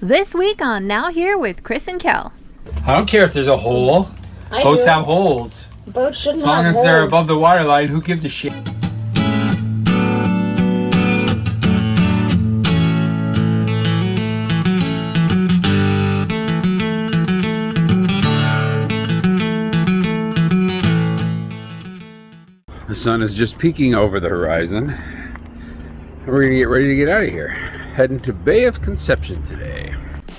This week on Now Here with Chris and Kell. I don't care if there's a hole. Boats have holes. Boats shouldn't As long have as holes. they're above the waterline, who gives a shit? The sun is just peeking over the horizon. We're gonna get ready to get out of here. Heading to Bay of Conception today.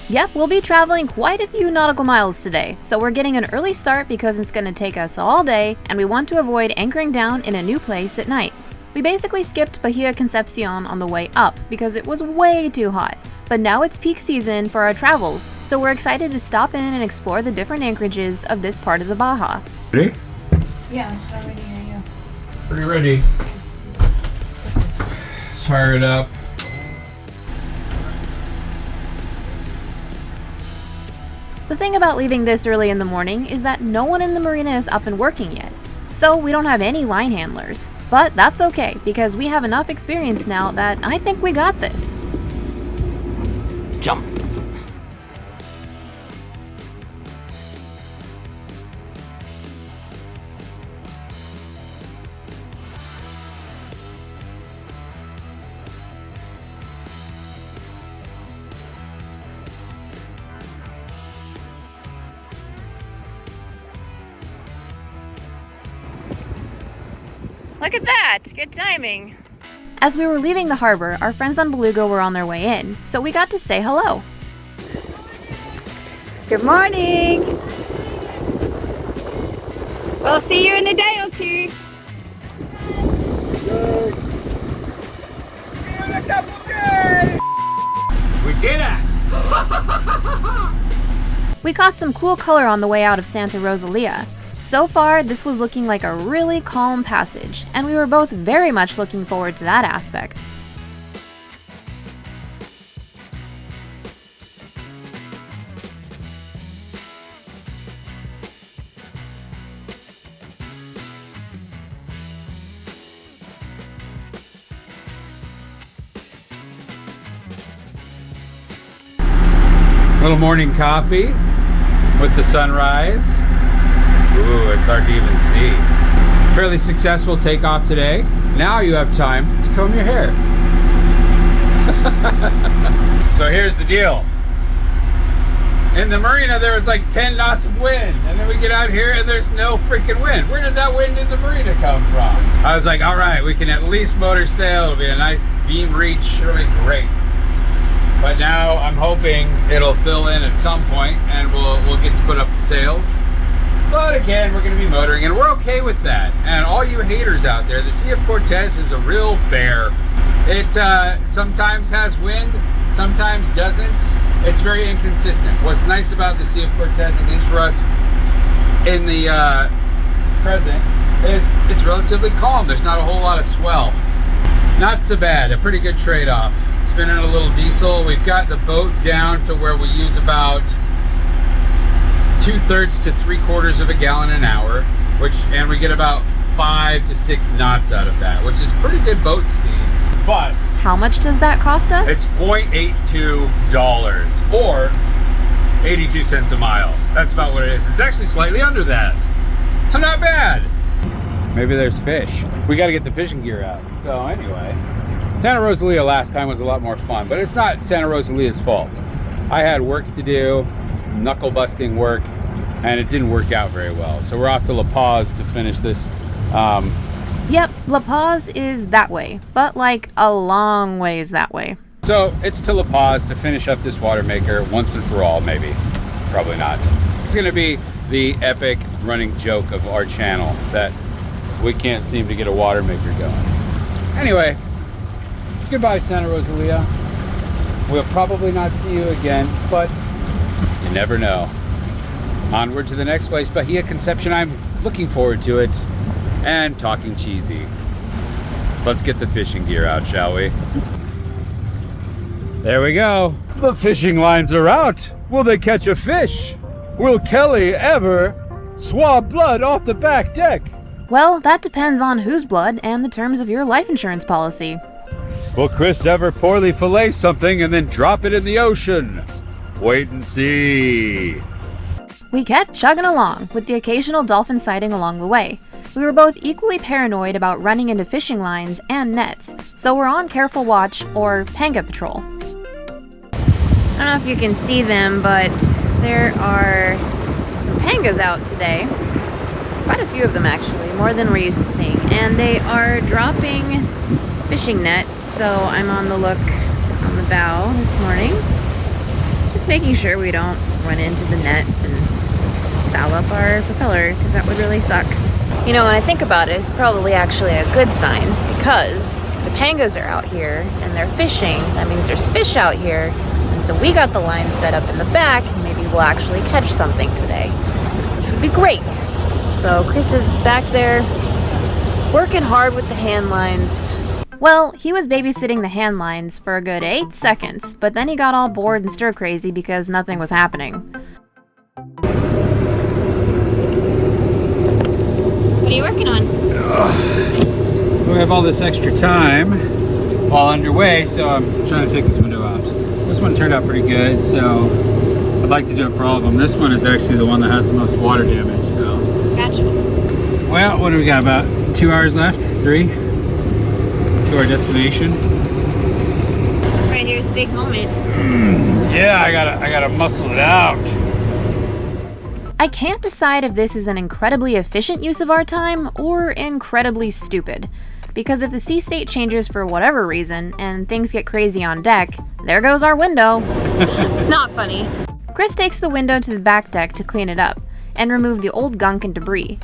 Yep, we'll be traveling quite a few nautical miles today, so we're getting an early start because it's going to take us all day and we want to avoid anchoring down in a new place at night. We basically skipped Bahía Concepción on the way up because it was way too hot, but now it's peak season for our travels, so we're excited to stop in and explore the different anchorages of this part of the Bahía. Ready? Yeah, I'm ready here, yeah. Pretty ready. Let's fire it up. The thing about leaving this early in the morning is that no one in the marina is up and working yet, so we don't have any line handlers. But that's okay, because we have enough experience now that I think we got this. Jump. Look at that! Good timing! As we were leaving the harbor, our friends on Beluga were on their way in, so we got to say hello. Good morning! We'll see you in a day or two. We did it! We caught some cool color on the way out of Santa Rosalia. So far, this was looking like a really calm passage, and we were both very much looking forward to that aspect. Little morning coffee with the sunrise. Ooh, it's hard to even see. Fairly successful takeoff today. Now you have time to comb your hair. So here's the deal. In the marina there was like 10 knots of wind, and then we get out here and there's no freaking wind. Where did that wind in the marina come from? I was like, all right, we can at least motor sail. It'll be a nice beam reach. It'll be great. But now I'm hoping it'll fill in at some point and we'll get to put up the sails. But again, we're going to be motoring, and we're okay with that. And all you haters out there, the Sea of Cortez is a real bear. It sometimes has wind, sometimes doesn't. It's very inconsistent. What's nice about the Sea of Cortez, at least for us in the present, is it's relatively calm. There's not a whole lot of swell. Not so bad. A pretty good trade-off. Spinning a little diesel. We've got the boat down to where we use about 2/3 to 3/4 of a gallon an hour, and we get about 5 to 6 knots out of that, which is pretty good boat speed. But How much does that cost us? it's $0.82 or 82 cents a mile. That's about what it is. It's actually slightly under that, so not bad. Maybe there's fish. We got to get the fishing gear out. So anyway, Santa Rosalia last time was a lot more fun, but it's not Santa Rosalia's fault. I had work to do, knuckle busting work, and it didn't work out very well. So we're off to La Paz to finish this. Yep, La Paz is that way, but like a long ways that way. So it's to La Paz to finish up this watermaker once and for all, maybe. Probably not. It's gonna be the epic running joke of our channel that we can't seem to get a watermaker going. Anyway, goodbye Santa Rosalia. We'll probably not see you again, but you never know. Onward to the next place, Bahía Concepción. I'm looking forward to it. And talking cheesy. Let's get the fishing gear out, shall we? There we go. The fishing lines are out. Will they catch a fish? Will Kelly ever swab blood off the back deck? Well, that depends on whose blood and the terms of your life insurance policy. Will Chris ever poorly fillet something and then drop it in the ocean? Wait and see. We kept chugging along, with the occasional dolphin sighting along the way. We were both equally paranoid about running into fishing lines and nets, so we're on careful watch, or panga patrol. I don't know if you can see them, but there are some pangas out today. Quite a few of them actually, more than we're used to seeing. And they are dropping fishing nets, so I'm on the look on the bow this morning. Just making sure we don't run into the nets and foul up our propeller, because that would really suck. You know, when I think about it, it's probably actually a good sign, because the pangas are out here and they're fishing. That means there's fish out here, and so we got the line set up in the back, and maybe we'll actually catch something today, which would be great. So Chris is back there working hard with the hand lines. Well, he was babysitting the hand lines for a good 8 seconds, but then he got all bored and stir crazy because nothing was happening. What are you working on? We have all this extra time while underway, so I'm trying to take this window out. This one turned out pretty good, so I'd like to do it for all of them. This one is actually the one that has the most water damage, so. Gotcha. Well, what do we got, about 2 hours left? 3? To our destination. Right here's the big moment. Yeah, I gotta muscle it out. I can't decide if this is an incredibly efficient use of our time or incredibly stupid. Because if the sea state changes for whatever reason and things get crazy on deck, there goes our window. Not funny. Chris takes the window to the back deck to clean it up and remove the old gunk and debris.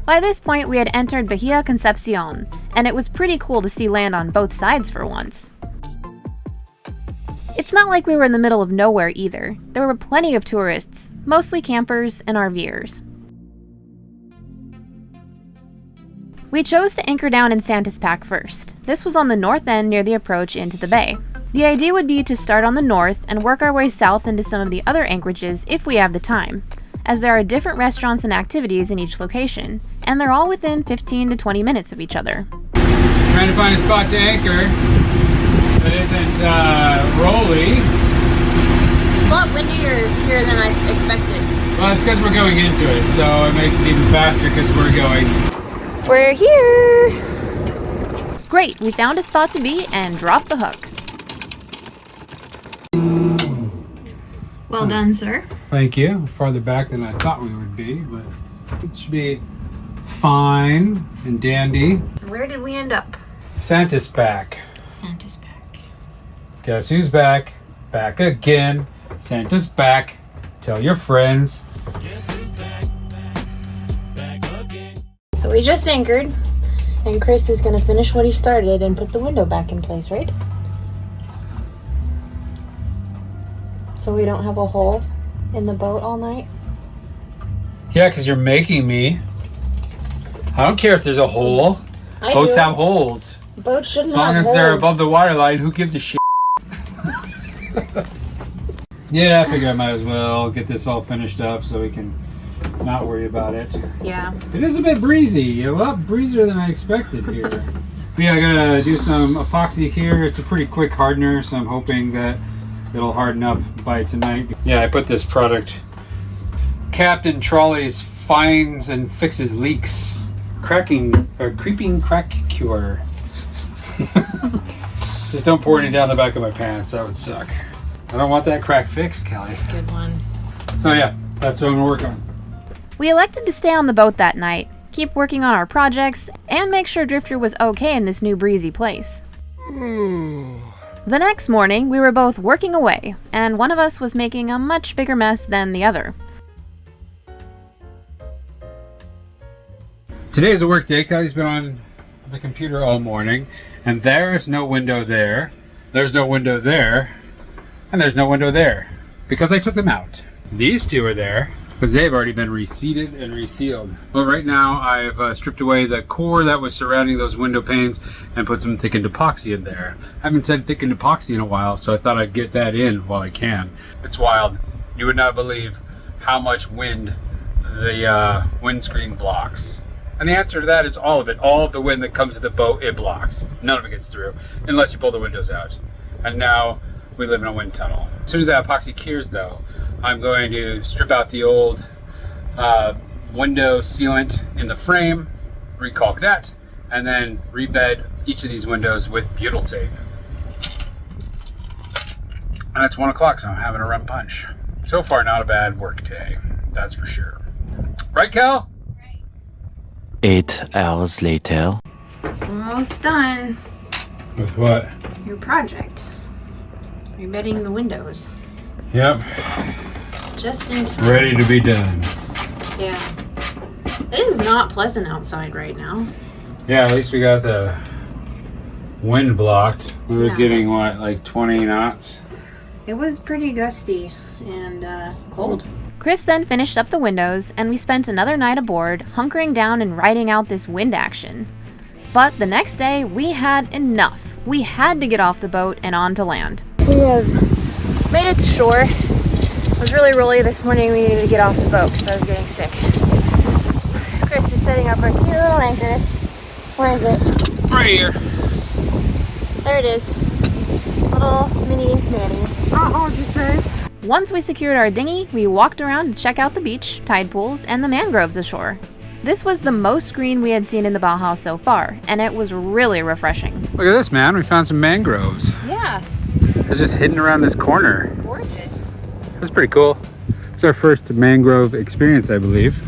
By this point, we had entered Bahía Concepción, and it was pretty cool to see land on both sides for once. It's not like we were in the middle of nowhere either. There were plenty of tourists, mostly campers and RVers. We chose to anchor down in Santa's Pack first. This was on the north end near the approach into the bay. The idea would be to start on the north and work our way south into some of the other anchorages if we have the time, as there are different restaurants and activities in each location, and they're all within 15 to 20 minutes of each other. Trying to find a spot to anchor that isn't rolly. It's a lot windier here than I expected. Well, it's because we're going into it, so it makes it even faster because we're going. We're here! Great, we found a spot to be and dropped the hook. Well done, sir. Thank you. Farther back than I thought we would be, but it should be fine and dandy. Where did we end up? Santa's back. Santa's back. Guess who's back? Back again. Santa's back. Tell your friends. So we just anchored, and Chris is gonna finish what he started and put the window back in place, right? So we don't have a hole in the boat all night? Yeah, because you're making me. I don't care if there's a hole. I Boats do. have holes. Boats shouldn't As long have as they're holes. above the waterline, who gives a shit? Yeah, I figure I might as well get this all finished up so we can not worry about it. Yeah. It is a bit breezy, a lot breezier than I expected here. But yeah, I gotta do some epoxy here. It's a pretty quick hardener, so I'm hoping that it'll harden up by tonight. Yeah, I put this product. Captain Trolley's finds and fixes leaks. Creeping crack cure. Just don't pour any down the back of my pants, that would suck. I don't want that crack fixed, Kelly. Good one. So yeah, that's what I'm gonna work on. We elected to stay on the boat that night, keep working on our projects, and make sure Drifter was okay in this new breezy place. The next morning, we were both working away, and one of us was making a much bigger mess than the other. Today is a work day. Kelly's been on the computer all morning, and there's no window there, there's no window there, and there's no window there, because I took them out. These two are there, because they've already been reseated and resealed. But right now, I've stripped away the core that was surrounding those window panes and put some thickened epoxy in there. I haven't said thickened epoxy in a while, so I thought I'd get that in while I can. It's wild. You would not believe how much wind the windscreen blocks. And the answer to that is all of it. All of the wind that comes to the boat, it blocks. None of it gets through, unless you pull the windows out. And now we live in a wind tunnel. As soon as that epoxy cures though, I'm going to strip out the old window sealant in the frame, recalk that, and then rebed each of these windows with butyl tape. And it's 1 o'clock, so I'm having a rum punch. So far, not a bad work day, that's for sure. Right, Kel? 8 hours later. Almost done. With what? Your project. Rebedding the windows. Yep. Just in time. Ready to be done. Yeah. It is not pleasant outside right now. Yeah, at least we got the wind blocked. We were getting, what, like 20 knots? It was pretty gusty and cold. Chris then finished up the windows, and we spent another night aboard, hunkering down and riding out this wind action. But the next day, we had enough. We had to get off the boat and onto land. We have made it to shore. It was really rolly this morning. We needed to get off the boat because I was getting sick. Chris is setting up our cute little anchor. Where is it? Right here. There it is. Little mini Manny. Oh, did you say? Once we secured our dinghy, we walked around to check out the beach, tide pools, and the mangroves ashore. This was the most green we had seen in the Bahía so far, and it was really refreshing. Look at this, man. We found some mangroves. Yeah, It's just hidden around this corner. gorgeous. That's pretty cool. It's our first mangrove experience, I believe.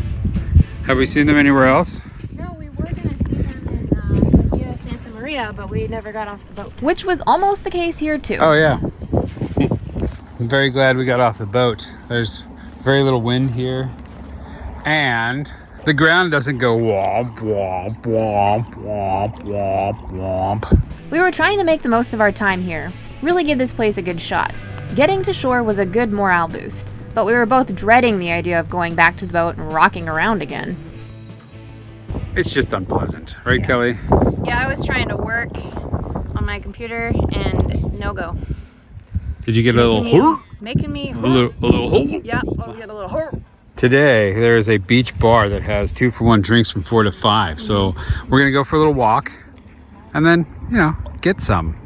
Have we seen them anywhere else? No, we were gonna see them in Bahía, Santa Maria, but we never got off the boat. Which was almost the case here too. Oh, yeah. I'm very glad we got off the boat. There's very little wind here. And the ground doesn't go womp, womp, womp, womp, womp, womp. We were trying to make the most of our time here, really give this place a good shot. Getting to shore was a good morale boost, but we were both dreading the idea of going back to the boat and rocking around again. It's just unpleasant, right, Kelly? Yeah, I was trying to work on my computer and no go. Did you get a little Making me a little hole? Yeah, I'll get a little Today, there is a beach bar that has 2-for-1 drinks from 4 to 5. So we're gonna go for a little walk and then, you know, get some.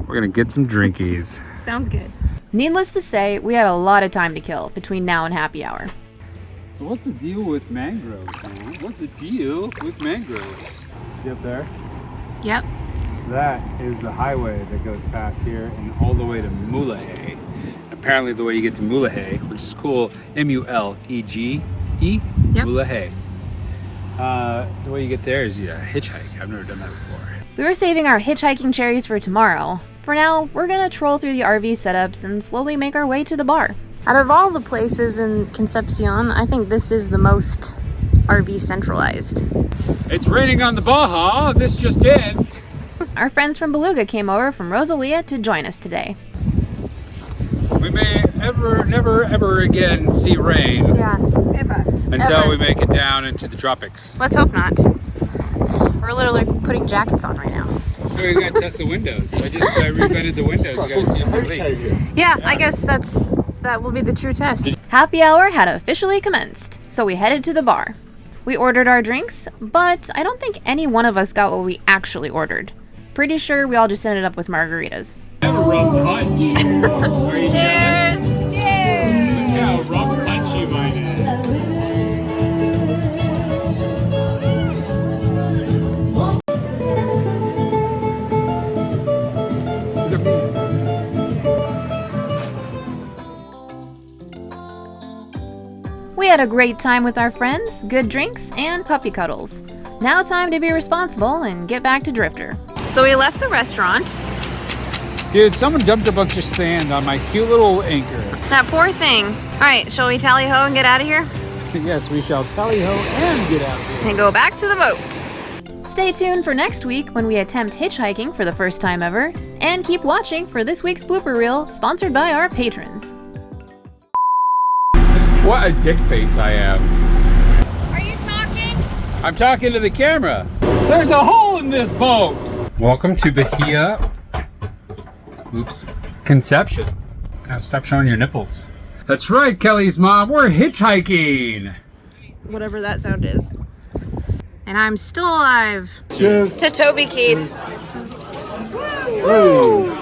We're gonna get some drinkies. Sounds good. Needless to say, we had a lot of time to kill between now and happy hour. So what's the deal with mangroves, man? What's the deal with mangroves? See up there? Yep. That is the highway that goes past here and all the way to Mulege. Apparently the way you get to Mulege, which is cool, M-U-L-E-G-E, Yep. Mulege. The way you get there is hitchhike. I've never done that before. We were saving our hitchhiking cherries for tomorrow. For now, we're gonna troll through the RV setups and slowly make our way to the bar. Out of all the places in Concepción, I think this is the most RV centralized. It's raining on the Bahía, this just in. Our friends from Beluga came over from Rosalía to join us today. We may never ever again see rain Yeah, until Ever. we make it down into the tropics. let's hope not. We're literally putting jackets on right now. We gotta test the windows. I revetted the windows. You gotta see if they're leak. Yeah, I guess that will be the true test. Happy hour had officially commenced, so we headed to the bar. We ordered our drinks, but I don't think any one of us got what we actually ordered. Pretty sure we all just ended up with margaritas. Have a rum punch. Are you jealous? Cheers! Look how rum punchy mine is. We had a great time with our friends, good drinks, and puppy cuddles. Now time to be responsible and get back to Drifter. So we left the restaurant. Dude, someone dumped a bunch of sand on my cute little anchor. That poor thing. All right, shall we tally ho and get out of here? Yes, we shall tally ho and get out here. And go back to the boat. Stay tuned for next week when we attempt hitchhiking for the first time ever, and keep watching for this week's blooper reel sponsored by our patrons. What a dick face I am. Are you talking? I'm talking to the camera. There's a hole in this boat. Welcome to Bahía. Oops. Conception. Now stop showing your nipples. That's right, Kelly's mom. We're hitchhiking. Whatever that sound is. And I'm still alive. Cheers. To Toby Keith. Woo.